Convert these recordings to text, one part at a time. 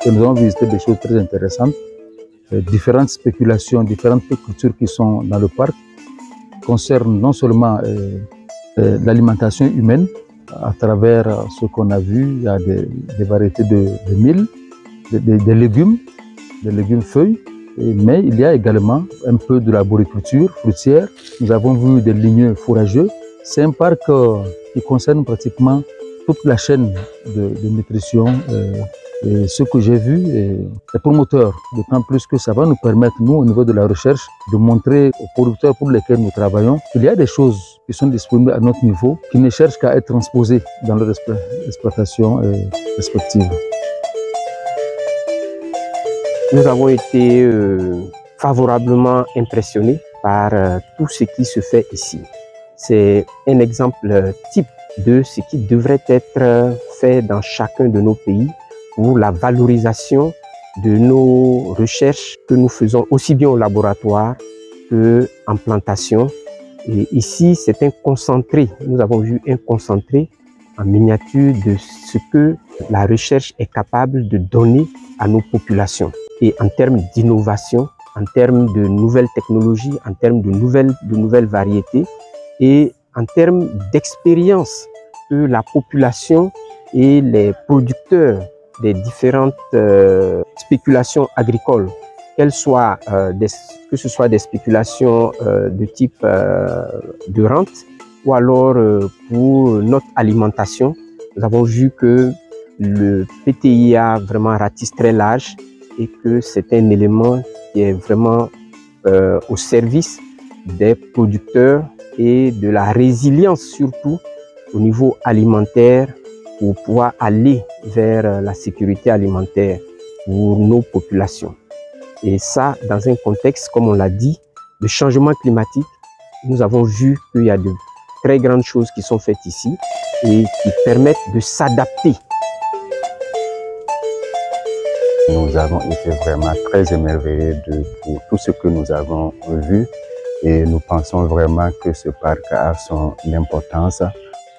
que nous avons visité des choses très intéressantes. Différentes spéculations, différentes cultures qui sont dans le parc concernent non seulement l'alimentation humaine, à travers ce qu'on a vu, il y a des variétés de mil, des légumes feuilles, mais il y a également un peu de l'arboriculture fruitière. Nous avons vu des ligneux fourrageux. C'est un parc qui concerne pratiquement toute la chaîne de nutrition. Et ce que j'ai vu est promoteur, d'autant plus que ça va nous permettre, nous, au niveau de la recherche, de montrer aux producteurs pour lesquels nous travaillons qu'il y a des choses qui sont disponibles à notre niveau, qui ne cherchent qu'à être transposées dans leur exploitation respective. Nous avons été favorablement impressionnés par tout ce qui se fait ici. C'est un exemple type de ce qui devrait être fait dans chacun de nos pays pour la valorisation de nos recherches que nous faisons aussi bien au laboratoire qu'en plantation. Et ici, c'est un concentré. Nous avons vu un concentré en miniature de ce que la recherche est capable de donner à nos populations. Et en termes d'innovation, en termes de nouvelles technologies, en termes de nouvelles variétés et en termes d'expérience que la population et les producteurs des différentes spéculations agricoles, que ce soit des spéculations de type de rente ou alors pour notre alimentation. Nous avons vu que le PTIA vraiment ratisse très large et que c'est un élément qui est vraiment au service des producteurs et de la résilience surtout au niveau alimentaire pour pouvoir aller vers la sécurité alimentaire pour nos populations. Et ça, dans un contexte, comme on l'a dit, de changement climatique, nous avons vu qu'il y a de très grandes choses qui sont faites ici et qui permettent de s'adapter. Nous avons été vraiment très émerveillés pour tout ce que nous avons vu et nous pensons vraiment que ce parc a son importance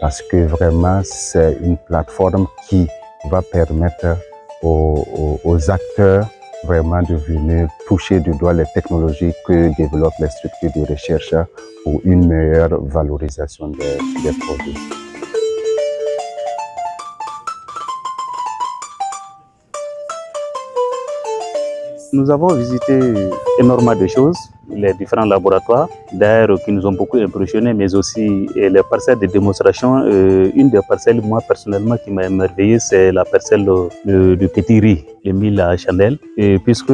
parce que vraiment c'est une plateforme qui va permettre aux acteurs vraiment de venir toucher du doigt les technologies que développent les structures de recherche pour une meilleure valorisation des produits. Nous avons visité énormément de choses, les différents laboratoires, d'ailleurs qui nous ont beaucoup impressionnés, mais aussi les parcelles de démonstration. Une des parcelles, moi personnellement, qui m'a émerveillé, c'est la parcelle de Petit Riz, le mil à chandelle, puisque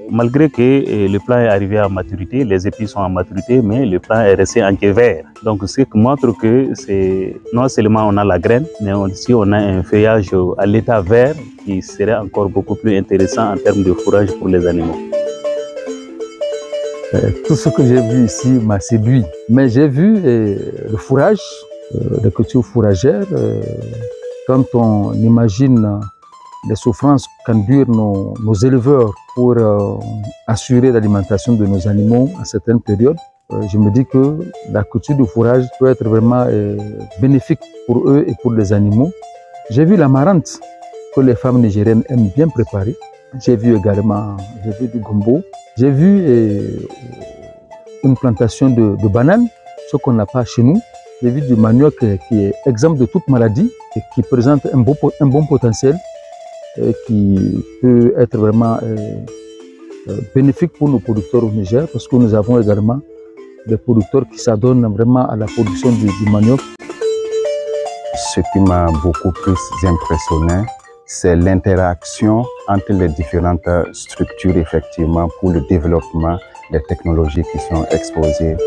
malgré que le plant est arrivé à maturité, les épis sont en maturité, mais le plant est resté en quai vert. Donc, ce qui montre que non seulement on a la graine, mais aussi on a un feuillage à l'état vert qui serait encore beaucoup plus intéressant en termes de fourrage pour les animaux. Tout ce que j'ai vu ici m'a séduit. Mais j'ai vu le fourrage, les cultures fourragères. Quand on imagine les souffrances qu'endurent nos éleveurs pour assurer l'alimentation de nos animaux à certaines périodes, je me dis que la culture du fourrage peut être vraiment bénéfique pour eux et pour les animaux. J'ai vu l'amarante que les femmes nigériennes aiment bien préparer. J'ai vu également du gombo. J'ai vu une plantation de bananes, ce qu'on n'a pas chez nous. J'ai vu du manioc qui est exempt de toute maladie et qui présente un bon potentiel et qui peut être vraiment bénéfique pour nos producteurs au Niger, parce que nous avons également des producteurs qui s'adonnent vraiment à la production du manioc. Ce qui m'a beaucoup plus impressionné, c'est l'interaction entre les différentes structures, effectivement, pour le développement des technologies qui sont exposées.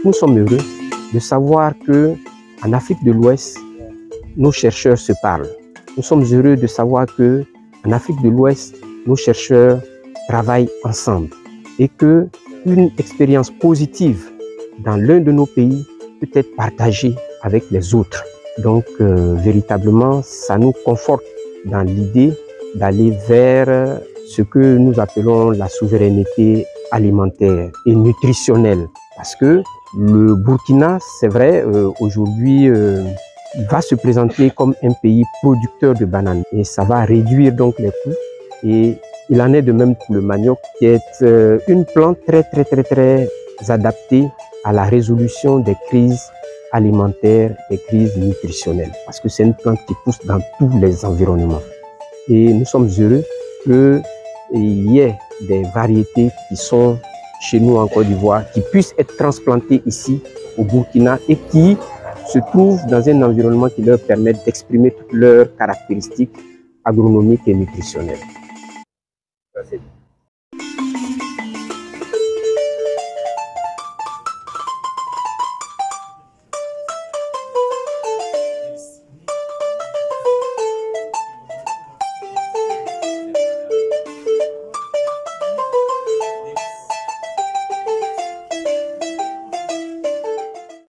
Nous sommes heureux de savoir que en Afrique de l'Ouest, nos chercheurs se parlent. Nous sommes heureux de savoir que en Afrique de l'Ouest, nos chercheurs travaillent ensemble et que une expérience positive dans l'un de nos pays peut être partagée avec les autres. Donc, véritablement, ça nous conforte dans l'idée d'aller vers ce que nous appelons la souveraineté alimentaire et nutritionnelle. Parce que le Burkina, c'est vrai, aujourd'hui, va se présenter comme un pays producteur de bananes et ça va réduire donc les coûts. Et il en est de même pour le manioc, qui est une plante très adaptée à la résolution des crises alimentaires, des crises nutritionnelles, parce que c'est une plante qui pousse dans tous les environnements. Et nous sommes heureux qu'il y ait des variétés qui sont chez nous en Côte d'Ivoire, qui puissent être transplantées ici au Burkina et qui se trouvent dans un environnement qui leur permet d'exprimer toutes leurs caractéristiques agronomiques et nutritionnelles.